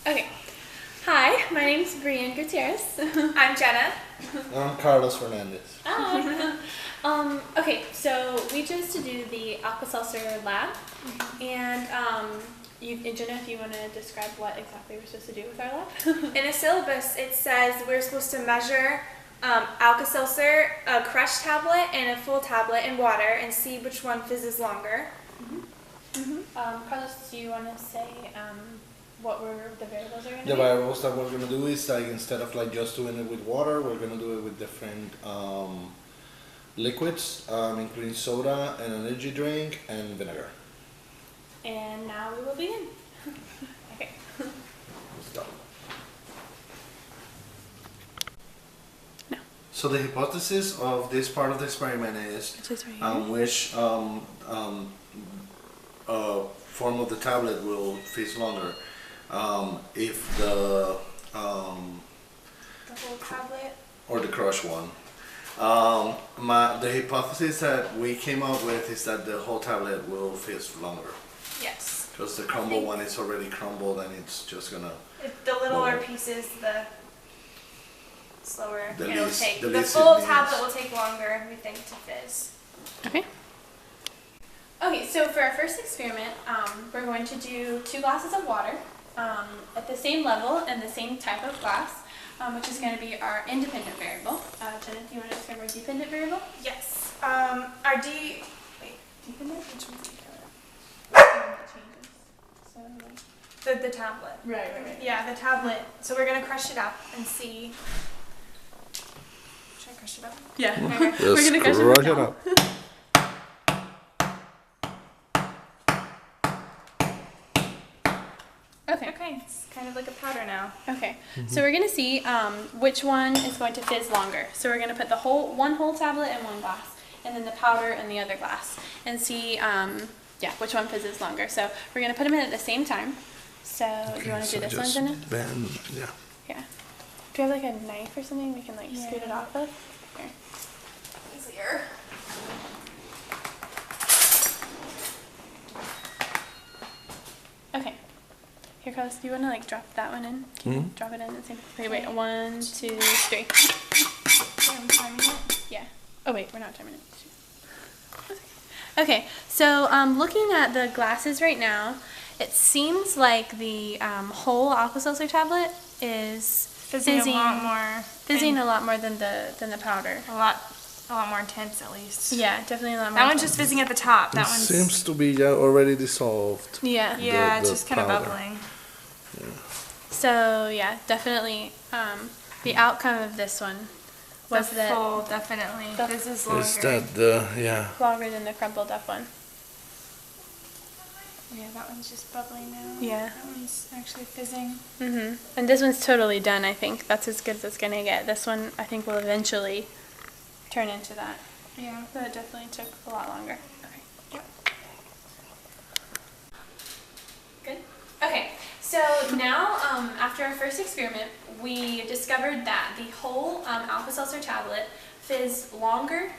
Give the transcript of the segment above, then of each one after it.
Okay. Hi, my name's Brienne Gutierrez. I'm Jenna. I'm Carlos Fernandez. Hi. Okay, so we chose to do the Alka-Seltzer lab, and Jenna, if you want to describe what exactly we're supposed to do with our lab. In a syllabus, it says we're supposed to measure Alka-Seltzer, a crushed tablet, and a full tablet in water, and see which one fizzes longer. Carlos, do you want to say what the variables are going to The be? variables that we're gonna do is like instead of like just doing it with water, we're gonna do it with different liquids, including soda, an energy drink, and vinegar. And now we will begin. Okay. Let's go. No. So the hypothesis of this part of the experiment is Just right here. which form of the tablet will fizz longer. If the The whole tablet. or the crush one. The hypothesis that we came up with is that the whole tablet will fizz longer. Yes. Because the crumble one is already crumbled and it's just gonna. The littler Well, pieces, the slower The it'll least- take. the The least full it tablet needs. will take longer, we think, to fizz. Okay. Okay, so for our first experiment, we're going to do 2 glasses of water at the same level and the same type of glass, which is going to be our independent variable. Jenna, do you want to describe our dependent variable? Yes. Our D. Wait. Dependent? Which one's dependent? So, The tablet. right. Yeah, the tablet. So we're gonna crush it up and see. Should I crush it up? Yeah. Okay. We're going to crush crush it it up. Okay. Okay, it's kind of like a powder now. Okay, so we're gonna see which one is going to fizz longer. So we're gonna put the one whole tablet in one glass, and then the powder in the other glass, and see which one fizzes longer. So we're gonna put them in at the same time. So do you want to do this one, Jenna? Yeah. Yeah. Do you have like a knife or something we can like scoot it off of? Here. Easier. Okay. Here, Carlos, do you want to like drop that one in? Can you drop it in at the same time? Okay, wait. 1, 2, 3. Okay, I'm timing it. Yeah. Oh wait, we're not timing it. Okay, so looking at the glasses right now, it seems like the whole Alka-Seltzer tablet is Fizzing a lot more. fizzing a lot more than the powder. A lot more intense, at least. Yeah, definitely a lot more. That one's just fizzing at the top. That one's. Seems to be already dissolved. Yeah. Yeah, it's the just kind of powder. bubbling. So yeah, definitely the outcome of this one was the that full, definitely. the- This is longer. Is that the longer than the crumpled up one. Yeah, that one's just bubbling now. Yeah. That one's actually fizzing. And this one's totally done. I think that's as good as it's gonna get. This one I think will eventually turn into that. Yeah. But it definitely took a lot longer. Okay. Yep. Good. Okay, so now after our first experiment, we discovered that the whole Alka-Seltzer tablet fizzed longer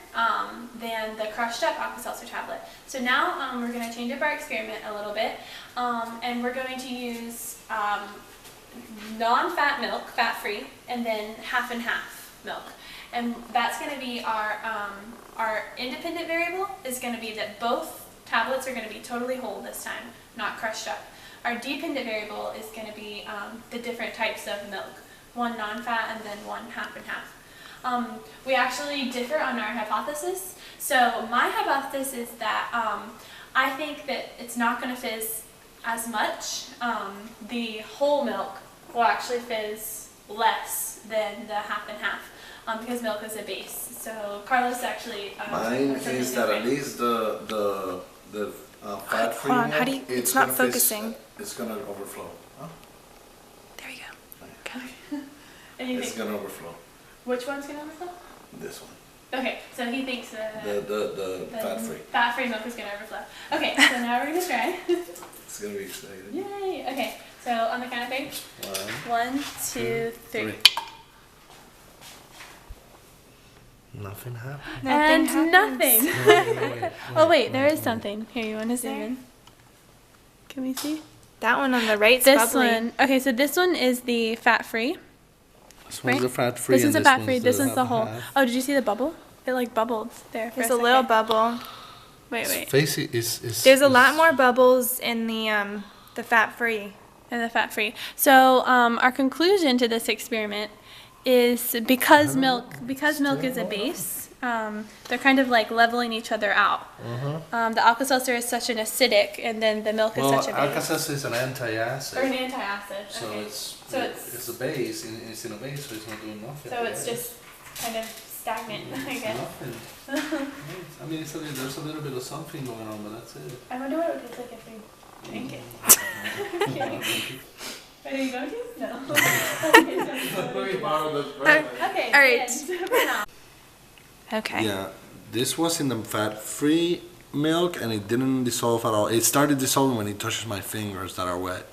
than the crushed up Alka-Seltzer tablet. So now we're going to change up our experiment a little bit, and we're going to use non-fat milk, fat-free, and then half and half milk. And that's going to be our independent variable is going to be that both tablets are going to be totally whole this time, not crushed up. Our dependent variable is going to be the different types of milk, one non-fat and then one half and half. We actually differ on our hypothesis. So my hypothesis is that I think that it's not going to fizz as much. The whole milk will actually fizz less than the half and half because milk is a base. So Carlos actually. mine something is that at different. least the fat-free Hold on, how milk, do you- it's not gonna fizz- focusing. It's gonna overflow. Huh? There you go. And you It's think, gonna overflow. which one's going to overflow? This one. Okay, so he thinks The the fat-free. fat-free milk is going to overflow. Okay, so now we're going to try. It's gonna be exciting. Yay! Okay, so on the count of 3. 1, 2, 3. Nothing happened. And happens. nothing. Oh wait, there is something. Here, you want to zoom There? in? Can we see? That one on the right's This bubbly. one, okay, so this one is the fat-free. This one's Right. the fat free. This is and the fat-free. one's This one's the half whole. and half. Oh, did you see the bubble? It like bubbled there for There's a a little second. bubble. Wait. Face is. There's a lot more bubbles in the fat free. And the fat-free. So our conclusion to this experiment is because milk is a base, they're kind of like leveling each other out. The Alka-Seltzer is such an acidic, and then the milk is Well, such a base. Alka-Seltzer is an anti-acid. Or an antacid. So Okay. it's a base, and it's in a base, so it's not doing nothing. So it's just kind of stagnant, I guess. Nothing. I mean, there's a little bit of something going on, but that's it. I wonder what it would taste like if we drink it. Are you going to? No. Okay. All right. good. Okay. Yeah, this was in the fat-free milk, and it didn't dissolve at all. It started dissolving when it touches my fingers that are wet.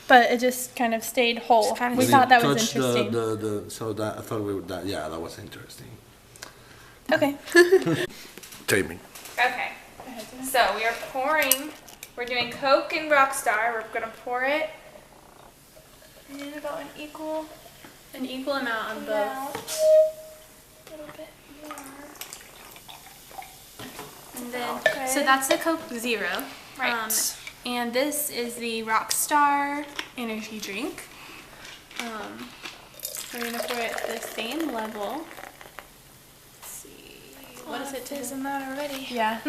But it just kind of stayed whole. Just kind of We When thought it that was touched interesting. so that I thought that was interesting. Okay. Taming. Okay. So we are pouring. We're doing Coke and Rockstar. We're gonna pour it in about an equal An equal amount of both. amount. A little bit more. And then, Okay. so that's the Coke Zero. Right. And this is the Rockstar energy drink. We're gonna pour it at the same level. Let's see. What does it do? Isn't that already? Yeah.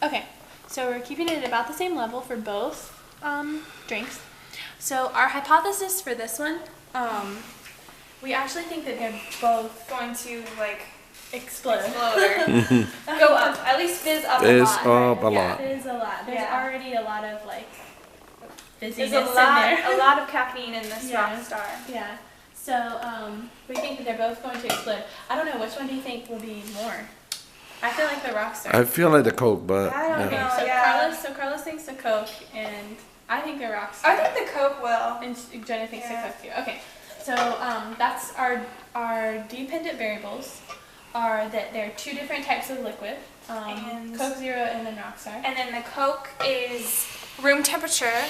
Okay, so we're keeping it at about the same level for both drinks. So our hypothesis for this one, we actually think that they're both Going to like explode. explode or go up. At least fizz up a Fizz lot. up a Yeah, lot. it is a lot. There's Yeah. already a lot of like There's fizziness a in there. lot of caffeine in this Yeah. Rockstar. Yeah. So we think that they're both going to explode. I don't know, which one do you think will be more? I feel like the Rockstar. I feel like the Coke, but I don't Okay, know. so yeah. Carlos thinks the Coke, and I think the Rockstar. I think the Coke will. And Jenna thinks Yeah. the Coke too. Okay, so that's our dependent variables are that there are two different types of liquid, And- Coke Zero and then Rockstar. And then the Coke is room temperature.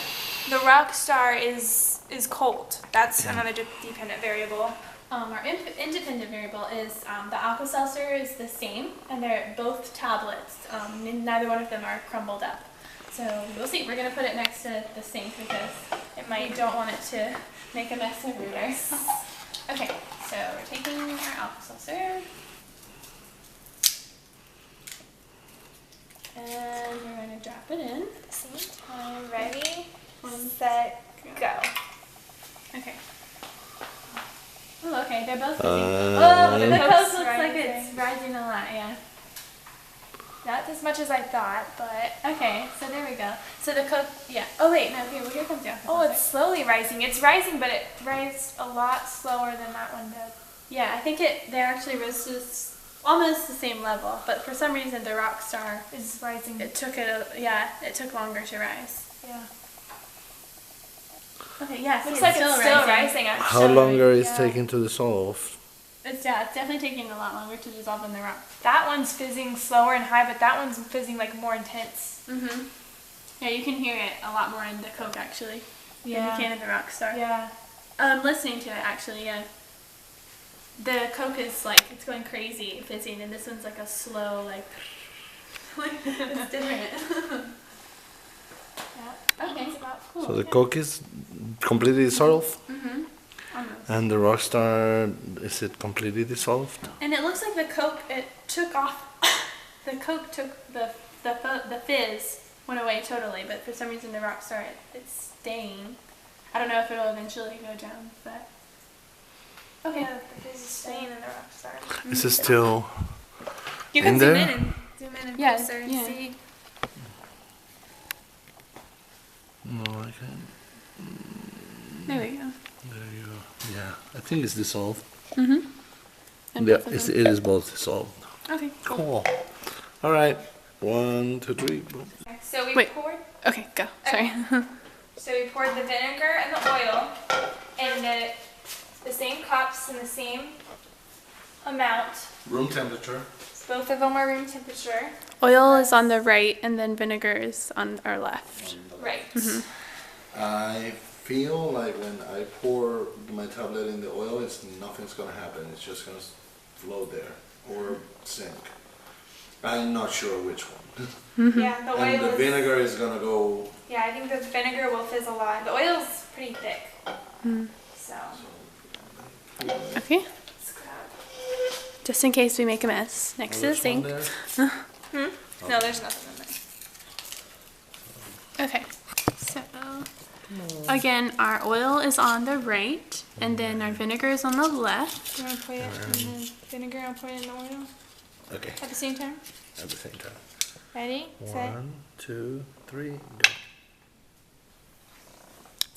The Rockstar is cold. That's another dependent variable. Our independent variable is the Alka-Seltzer is the same, and they're both tablets. Neither one of them are crumbled up. So we'll see. We're gonna put it next to the sink because we don't want it to make a mess everywhere. Okay, so we're taking our Alka-Seltzer. And we're going to drop it in. Same time. Ready, set, go. Okay. Oh, okay. They're both fizzy. Uh, The Coke Coke's looks like it's rising. rising a lot, yeah. Not as much as I thought, but Okay, so there we go. So the Coke, yeah. Oh, wait, no, here comes the Alka-Seltzer. oh, it's slowly rising. It's rising, but it rises a lot slower than that one did. Yeah, I think they actually rose to almost the same level, but for some reason the Rockstar, It's rising. it took longer to rise. Yeah. Okay, yeah, see, Looks it's like still it's still rising. rising. how Actually. longer is Yeah. taking to dissolve? It's definitely taking a lot longer to dissolve in the rock. That one's fizzing slower and high, but that one's fizzing like more intense. Mm-hmm. Yeah, you can hear it a lot more in the Coke actually than you can in the Rockstar. Yeah. Listening to it actually, yeah. The Coke is like, it's going crazy fizzing, and this one's like a slow, like, it's different. Yeah. Okay, It's about cool. So the Coke is completely dissolved, Mm-hmm. Almost. and the Rockstar, is it completely dissolved? And it looks like the Coke, it took off, the Coke took the fizz, went away totally, but for some reason the Rockstar, it's staying. I don't know if it'll eventually go down, but. Okay. Yeah, the fizz is staying in the Rockstar. Is it still You in can zoom there? in and Yeah, closer and yeah. see. No, I can't. There we go. There you go. Yeah, I think it's dissolved. Mm-hmm. Yeah, it is both dissolved. Okay. Cool. All right. 1, 2, 3. Boom. So we Wait. poured. Okay, go. Sorry. So we poured the vinegar and the oil, and the same cups and the same amount. Room temperature. Both of them are room temperature. Oil is on the right, and then vinegar is on our left. Right. I feel like when I pour my tablet in the oil, nothing's gonna happen. It's just gonna float there or sink. I'm not sure which one. Yeah, the oil And the is, vinegar is gonna go. yeah, I think the vinegar will fizz a lot. The oil's pretty thick. So, Okay. let's grab. Just in case we make a mess next to the Which one sink. there? No, there's nothing in there. Okay. So again, our oil is on the right, and then our vinegar is on the left. Do you want to put it in the vinegar and put it in the oil Okay. at the same time? At the same time. Ready, set. 1, 2, 3, go.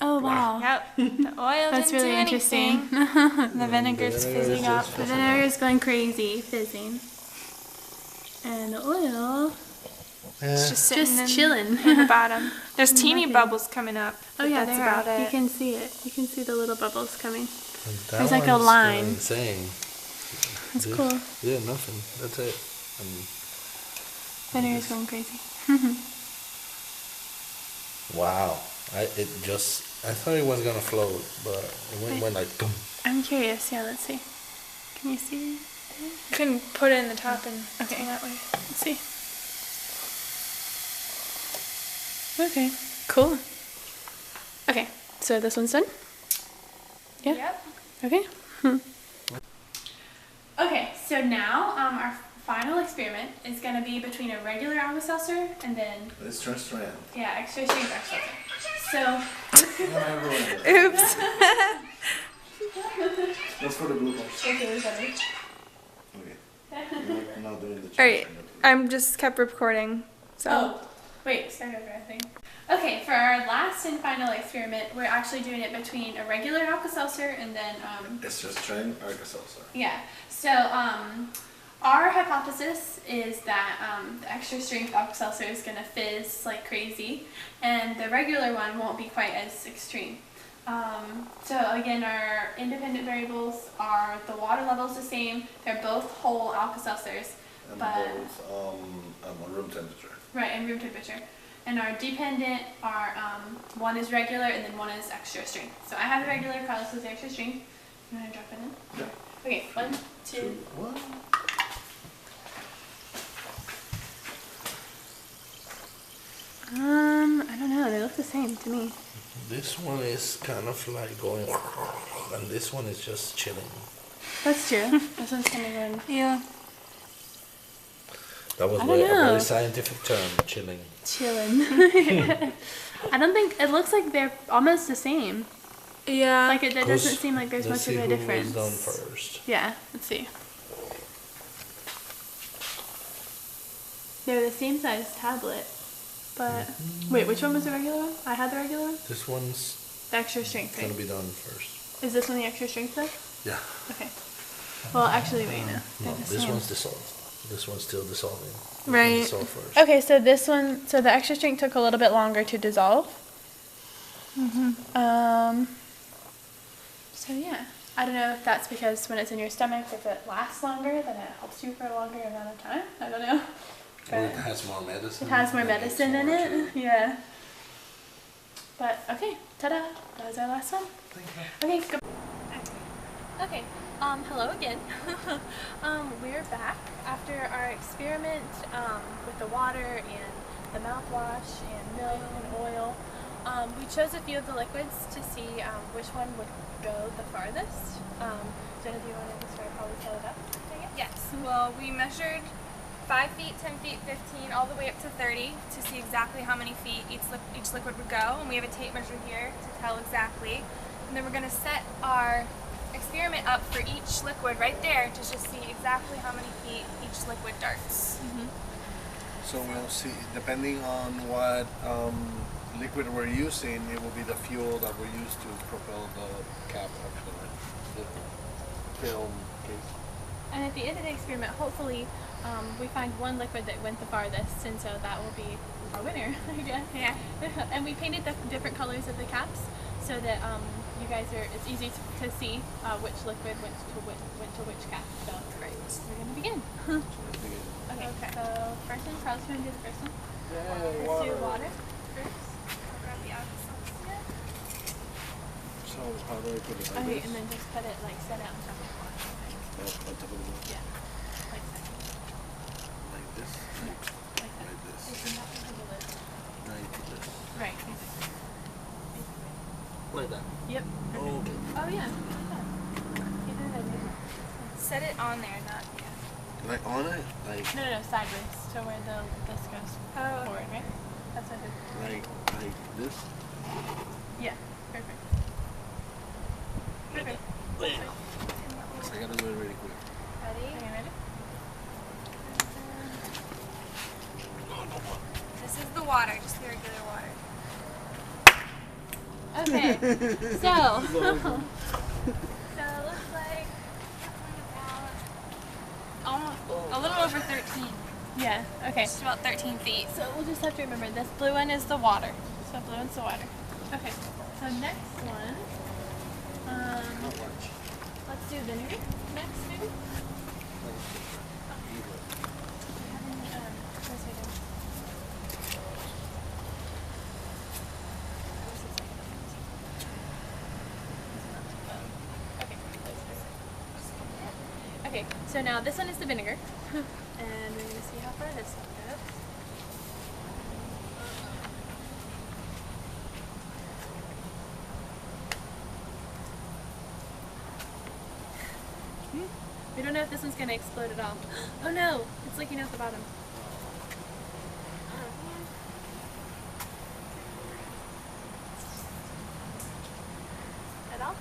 Oh wow. Yep. The oil That's didn't really do interesting. anything. The vinegar's vinegar is fizzing up. just The vinegar is going crazy, fizzing. And the oil It's just sitting just in, chilling. in the bottom. There's teeny Nothing. bubbles coming up. Oh but yeah, that's there about are. You it. can see it. You can see the little bubbles coming. That There's like a one's line. Insane. That's This- cool. Yeah, nothing. That's it. Vinegar's going crazy. Wow. I thought it was gonna float, but it went like boom. I'm curious. Yeah, let's see. Can you see? You can put it in the top and Okay. that way. Let's see. Okay. Cool. Okay. So this one's done. Yeah. Yep. Okay. Okay, so now our final experiment is going to be between a regular Alka-Seltzer and then, Let's transparent. yeah, extra strength Alka-Seltzer. So, Oops. That's for the blue box. okay, we're done. Okay. We're not doing the All right. transparent. I'm just kept recording. So. Oh, wait, start over, I think. Okay, for our last and final experiment, we're actually doing it between a regular Alka-Seltzer and then, It's just strain Alka-Seltzer. yeah. So, our hypothesis is that the extra strength Alka-Seltzer is going to fizz like crazy, and the regular one won't be quite as extreme. So again, our independent variables are the water level's the same. They're both whole Alka-Seltzers, And but both room temperature. right, and room temperature. And our dependent are one is regular and then one is extra strength. So I have the regular, Carlos is the extra strength. You want to drop it in? Yeah. Okay, 1, 2. 1. I don't know. They look the same to me. This one is kind of like going, and this one is just chilling. That's true. This one's kind of going Yeah. That was I don't a know. very scientific term, chilling. chilling. I don't think it looks like they're almost the same. Yeah. Like it doesn't Let's- seem like there's let's much of see a who difference. was done first. Yeah, let's see. They're the same size tablet, but wait, which one was the regular one? I had the regular one. This one's The extra strength, gonna right? be done first. Is this one the extra strength though? Yeah. Okay. Well, actually, wait, no. No, They're the this same. one's dissolved. This one's still dissolving. This one Right. dissolved first. Okay, so this one, so the extra strength took a little bit longer to dissolve. So yeah, I don't know if that's because when it's in your stomach, if it lasts longer, then it helps you for a longer amount of time. I don't know. Or it But has more medicine. it has more that makes medicine in more it. to Yeah. But okay, ta-da! That was our last one. Okay, go. Okay, hello again. We're back after our experiment with the water and the mouthwash and milk and oil. We chose a few of the liquids to see which one would go the farthest. Jenna, do you want to start how we set it up? Yes. Well, we measured 5 feet, 10 feet, 15, all the way up to 30 to see exactly how many feet each liquid would go. And we have a tape measure here to tell exactly. And then we're going to set our experiment up for each liquid right there to just see exactly how many feet each liquid darts. So we'll see, depending on what liquid we're using, it will be the fuel that we use to propel the cap of the film case. And at the end of the experiment, hopefully, we find one liquid that went the farthest, and so that will be our winner, I guess. Yeah. And we painted the different colors of the caps so that you guys it's easy to see which liquid went to which cap. So Great. we're gonna begin. Okay. So first one, Carl's gonna do the first one. Yay, Let's do water first. I'll grab the outside. So how do I put it? Like Okay, this? and then just put it like set it on top of the water. Oh, on top of the bowl. Yeah. Like that. Like this. Like that. Like this. Facing that into the lid. Now you put this. Right. Like that. Yep. Oh, okay. Oh yeah. Like that. You did it. Set it on there, not Like on it? Like No, sideways to where this goes Oh, forward, right? That's what it. like this? Yeah. Perfect. Perfect. I gotta do it really quick. Ready? Okay, ready? This is the water, just the regular water. Okay. So. So it looks like almost a little over 13. Yeah. Okay. Just about 13 feet. So we'll just have to remember this blue one is the water. So blue one's the water. Okay. So next one. Let's do vinegar next, maybe. Okay, so now this one is the vinegar, and we're gonna see how far this one goes. We don't know if this one's gonna explode at all. Oh no, it's leaking out the bottom. At all?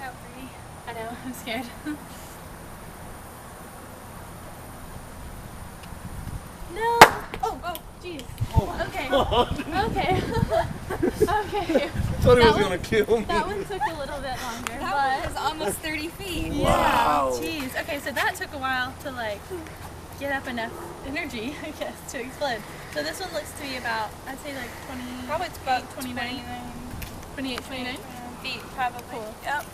Out for me. I know, I'm scared. No! Oh, jeez. Okay. Okay. Okay. Thought That it was one- gonna kill me. That one took a little bit longer, That but was almost 30 feet. yeah, jeez. Okay, so that took a while to like get up enough energy, I guess, to explode. So this one looks to be about, I'd say like 20, Probably it's about 29, 28, 29. feet, probably. Cool. Yep.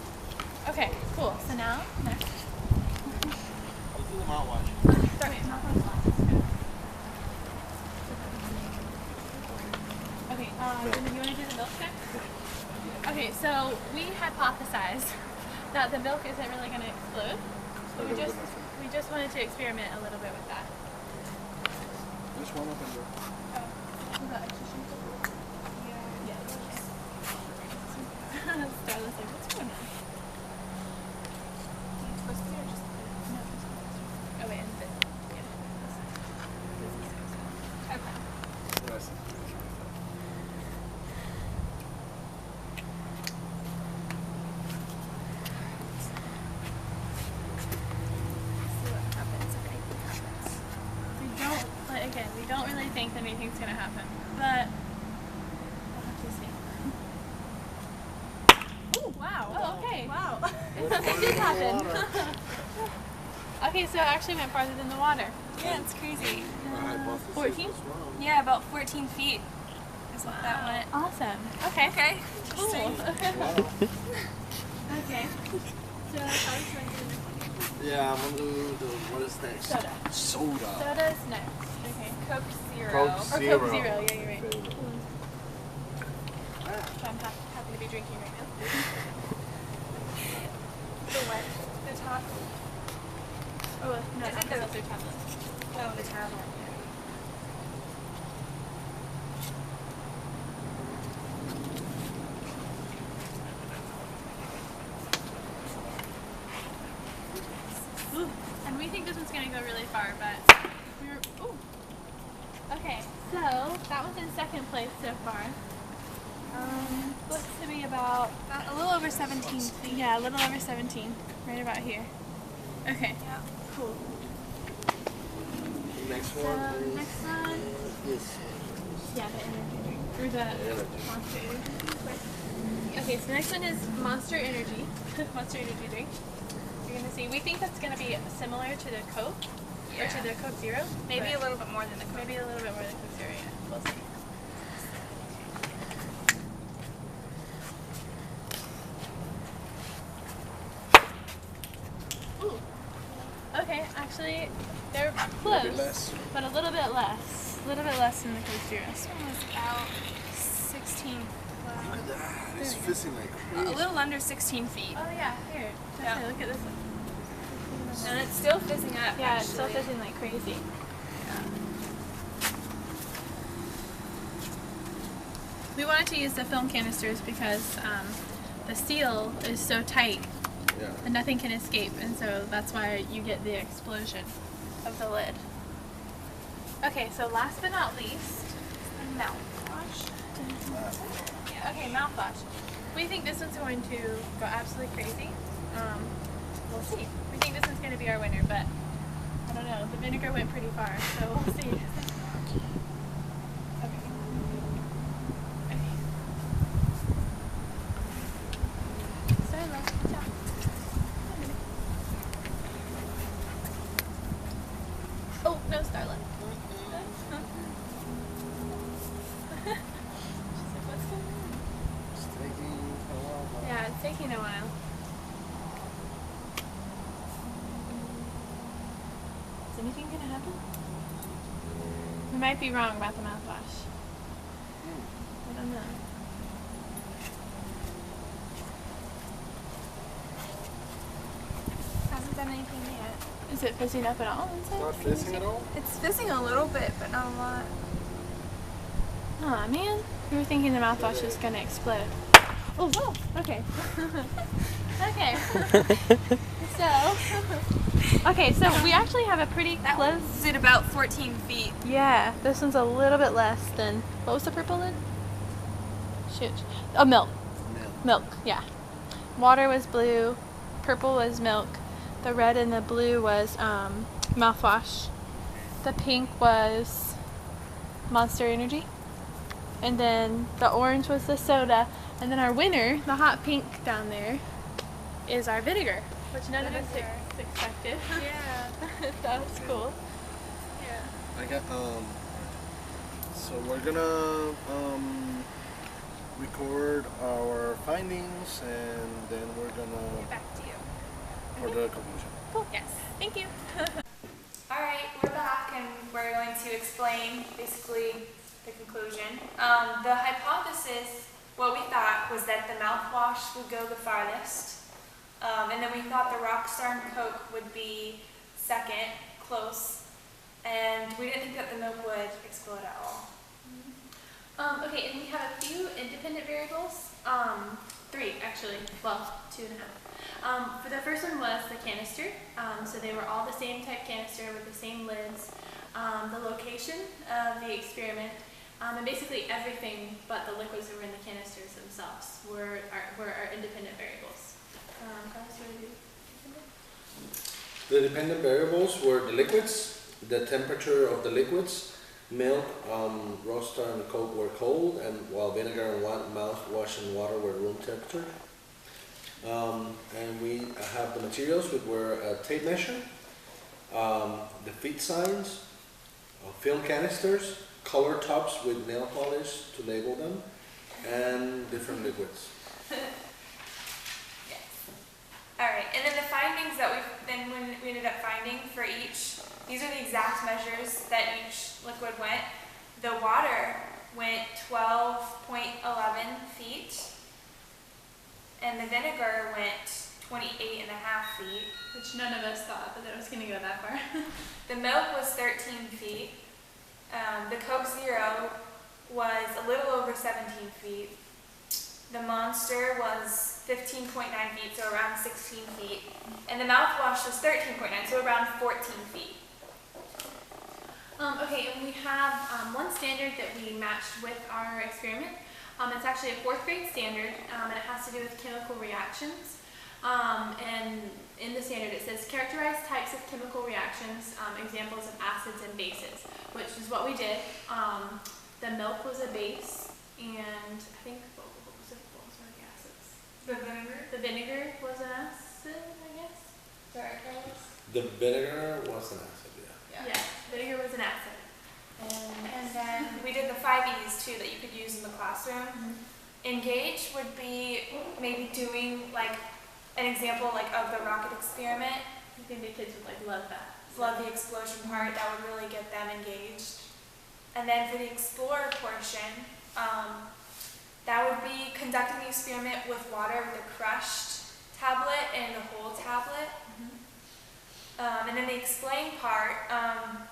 Okay, cool. So now, next. Let's do the mouthwash. Wait, not my glasses. Okay, then you want to do the milk check? Okay, so we hypothesized that the milk isn't really going to explode. So we just wanted to experiment a little bit with that. There's one up in there. Yeah. Starla's like, what's going on? No. Oh wait, and this. Yeah. This is okay. Yes. See what happens if anything happens. We don't, like, again, we don't really think that anything's gonna happen, but we'll have to see. Ooh, wow. Oh, okay. Wow. It did happen. Okay, so it actually went farther than the water. Yeah, it's crazy. 14? Yeah, about 14 feet is what that went. Awesome. Okay. Okay. Cool. Interesting. Okay. So, how are you going to do the Yeah, I'm gonna do the what is next? soda? Soda. Soda's next. Okay. Coke Zero. Coke Or Zero. Coke Zero, yeah, you're right. Favorite. Which I'm happy to be drinking right now. The what? The top. Oh, no, Is it it's the- also tablet. Oh, the tablet. And we think this one's gonna go really far, but we're okay. So that one's in second place so far. Looks to be about A little over 17 feet. a little over 17, right about here. Okay, Yeah. cool. Next So one is next one, this. yeah, the energy drink or the Monster Energy drink. Okay, so next one is Monster Energy, Monster Energy drink. You're gonna see. We think that's gonna be similar to the Coke. or to the Coke Zero. Maybe but a little bit more than the Coke. maybe a little bit more than Coke Zero. Yeah, we'll see. Ooh. Okay, actually, they're A little close, bit less. but a little bit less. A little bit less than the Coke Zero. This one was about 16. Look at that. It's Very fizzing like A crazy. little under 16 feet. Oh yeah, here. Yeah. Look at this one. And it's still fizzing up. Yeah, it's still actually. fizzing like crazy. We wanted to use the film canisters because the seal is so tight Yeah. and nothing can escape, and so that's why you get the explosion of the lid. Okay, so last but not least, mouthwash. Yeah, okay, mouthwash. We think this one's going to go absolutely crazy. We'll see. We think this one's going to be our winner, but I don't know. The vinegar went pretty far, so we'll see. Okay. Starla, good job. Oh, no, Starla. She's like, what's going on? It's taking a while. Yeah, it's taking a while. Is anything gonna happen? We might be wrong about the mouthwash. I don't know. Hasn't done anything yet. Is it fizzing up at all inside? Not Can you fizzing see? at all? It's fizzing a little bit, but not a lot. Aw, man. We were thinking the mouthwash was gonna explode. Oh, okay. Okay. So we actually have a pretty That close. one's at about 14 feet. Yeah, this one's a little bit less than. What was the purple lid? Shoot. Oh, milk. Milk, yeah. Water was blue, purple was milk, the red and the blue was mouthwash, the pink was Monster Energy, and then the orange was the soda, and then our winner, the hot pink down there, is our vinegar, which none of us Vinegar. expected. Yeah. That was cool. Yeah. I got so we're gonna record our findings and then we're gonna Back to you. for the conclusion. Cool. Yes. Thank you. Alright, we're back and we're going to explain basically the conclusion. The hypothesis, what we thought was that the mouthwash would go the farthest. And then we thought the Rockstar and Coke would be second, close. And we didn't think that the milk would explode at all. Okay, and we have a few independent variables. Three, actually. Well, 2.5. For the first one was the canister. So they were all the same type canister with the same lids. The location of the experiment, and basically everything but the liquids that were in the canisters themselves were our independent variables. Carlos, you want to do independent? The dependent variables were the liquids, the temperature of the liquids. Milk, Rockstar and Coke were cold, and while vinegar and mouthwash and water were room temperature. And we have the materials, which were a tape measure, the feet signs, film canisters, color tops with nail polish to label them, and different liquids. Yes. Alright, and then the findings that when we ended up finding for each, these are the exact measures that each liquid went. The water went 12.11 feet, and the vinegar went 28.5 feet. Which none of us thought that it was going to go that far. The milk was 13 feet. The Coke Zero was a little over 17 feet. The Monster was 15.9 feet, so around 16 feet. And the mouthwash was 13.9, so around 14 feet. Okay, and we have one standard that we matched with our experiment. It's actually a 4th grade standard, and it has to do with chemical reactions. And in the standard it says characterize types of chemical reactions, examples of acids and bases, which is what we did. The milk was a base, and I think, what was one of the acids? The vinegar? The vinegar was an acid, I guess. Sorry, Carlos. The vinegar was an acid, yeah. Yeah, vinegar was an acid. And then we did the 5 E's too that you could use in the classroom. Engage would be maybe doing like an example like of the rocket experiment. I think the kids would like love that. Love the explosion part, that would really get them engaged. And then for the explore portion, that would be conducting the experiment with water with a crushed tablet and the whole tablet. And then the explain part,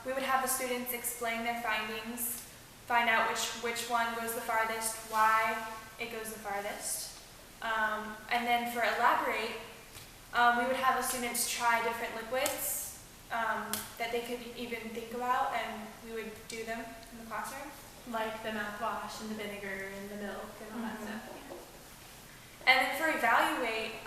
we would have the students explain their findings, find out which one goes the farthest, why it goes the farthest. And then for elaborate, we would have the students try different liquids that they could even think about, and we would do them in the classroom. Like the mouthwash and the vinegar and the milk and all that stuff. And then for evaluate,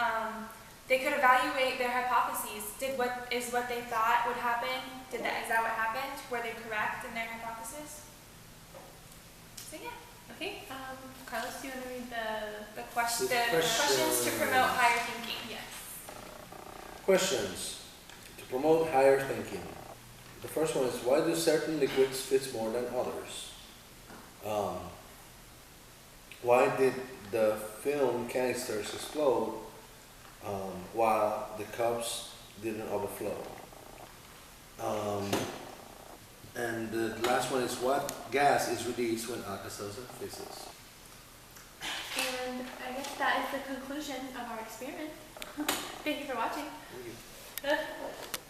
they could evaluate their hypotheses. What they thought would happen? Is that what happened? Were they correct in their hypothesis? So yeah, Okay, Carlos, do you want to read the questions to Questions. promote higher thinking. Yes. Questions to promote higher thinking. The first one is, why do certain liquids fit more than others? Why did the film canisters explode while the cups didn't overflow? And the last one is, what gas is released when Alka-Seltzer fizzes? And I guess that is the conclusion of our experiment. Thank you for watching. Thank you.